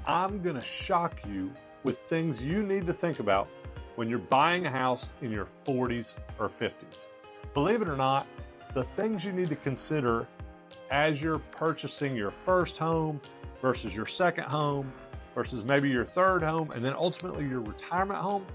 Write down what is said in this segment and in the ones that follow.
I'm going to shock you with things you need to think about when you're buying a house in your 40s or 50s. Believe it or not, the things you need to consider as you're purchasing your first home versus your second home versus maybe your third home and then ultimately your retirement home,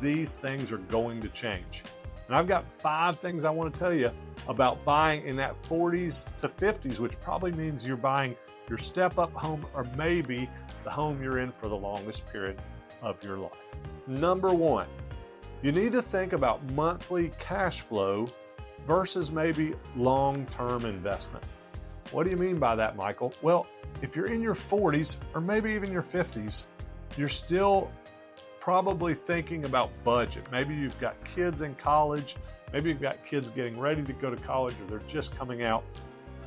these things are going to change. And I've got 5 things I want to tell you about buying in that 40s to 50s, which probably means you're buying your step-up home or maybe the home you're in for the longest period of your life. Number 1, you need to think about monthly cash flow versus maybe long-term investment. What do you mean by that, Michael? Well, if you're in your 40s or maybe even your 50s, you're still probably thinking about budget. Maybe you've got kids in college, maybe you've got kids getting ready to go to college or they're just coming out.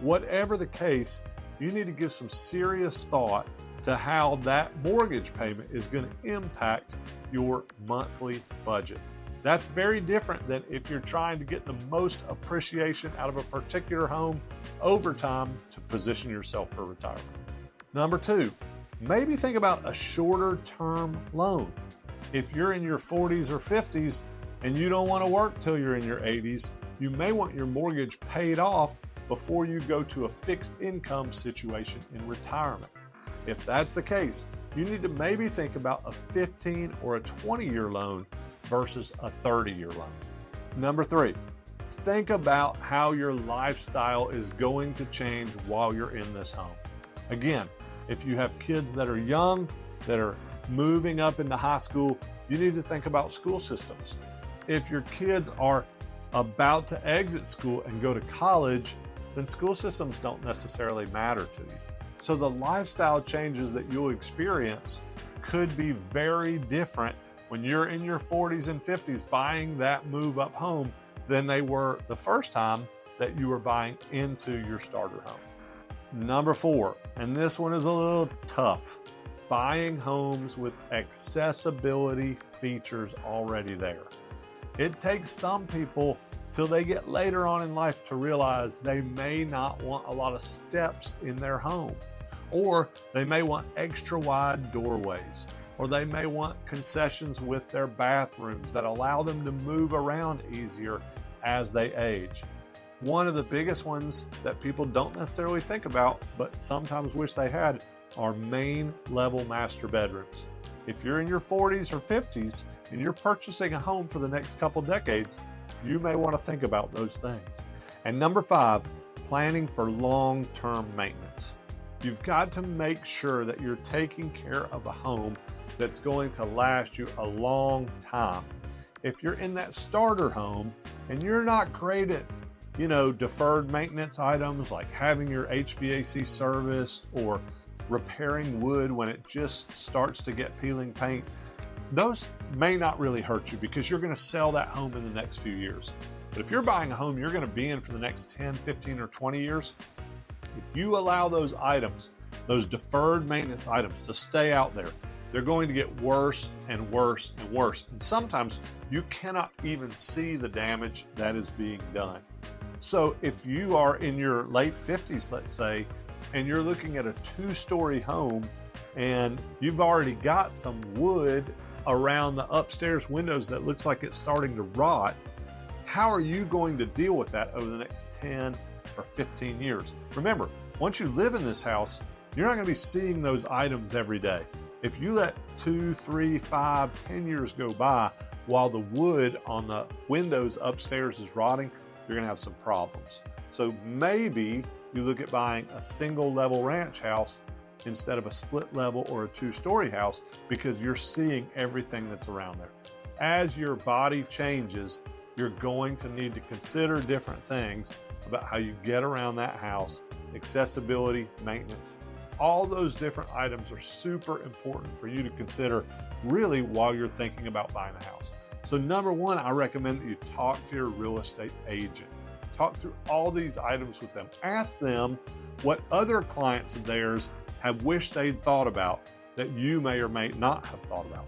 Whatever the case, you need to give some serious thought to how that mortgage payment is going to impact your monthly budget. That's very different than if you're trying to get the most appreciation out of a particular home over time to position yourself for retirement. Number 2, maybe think about a shorter term loan. If you're in your 40s or 50s and you don't want to work till you're in your 80s, you may want your mortgage paid off before you go to a fixed income situation in retirement. If that's the case, you need to maybe think about a 15 or a 20-year loan versus a 30-year loan. Number 3, think about how your lifestyle is going to change while you're in this home. Again, if you have kids that are young, that are moving up into high school, you need to think about school systems. If your kids are about to exit school and go to college, then school systems don't necessarily matter to you. So the lifestyle changes that you'll experience could be very different when you're in your 40s and 50s buying that move up home than they were the first time that you were buying into your starter home. Number 4, and this one is a little tough, buying homes with accessibility features already there. It takes some people till they get later on in life to realize they may not want a lot of steps in their home, or they may want extra wide doorways, or they may want concessions with their bathrooms that allow them to move around easier as they age. One of the biggest ones that people don't necessarily think about, but sometimes wish they had, are main level master bedrooms. If you're in your 40s or 50s and you're purchasing a home for the next couple decades, you may want to think about those things. And number 5, planning for long-term maintenance. You've got to make sure that you're taking care of a home that's going to last you a long time. If you're in that starter home and you're not great at, deferred maintenance items like having your HVAC serviced or repairing wood when it just starts to get peeling paint, those may not really hurt you because you're going to sell that home in the next few years. But if you're buying a home you're going to be in for the next 10, 15, or 20 years, if you allow those items, those deferred maintenance items, to stay out there, they're going to get worse and worse and worse. And sometimes you cannot even see the damage that is being done. So if you are in your late 50s, let's say, and you're looking at a 2-story home and you've already got some wood around the upstairs windows that looks like it's starting to rot, how are you going to deal with that over the next 10 or 15 years? Remember, once you live in this house, you're not going to be seeing those items every day. If you let 2, 3, 5, 10 years go by while the wood on the windows upstairs is rotting, you're going to have some problems. So maybe you look at buying a single level ranch house instead of a split level or a 2-story house because you're seeing everything that's around there. As your body changes, you're going to need to consider different things about how you get around that house, accessibility, maintenance. All those different items are super important for you to consider really while you're thinking about buying a house. So number 1, I recommend that you talk to your real estate agent. Talk through all these items with them. Ask them what other clients of theirs have wished they'd thought about that you may or may not have thought about.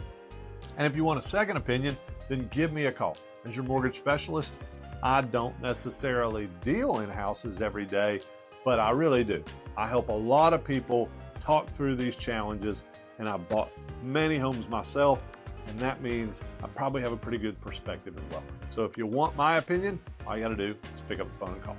And if you want a second opinion, then give me a call. As your mortgage specialist, I don't necessarily deal in houses every day, but I really do. I help a lot of people talk through these challenges and I've bought many homes myself, and that means I probably have a pretty good perspective as well. So if you want my opinion, all you got to do is pick up the phone and call.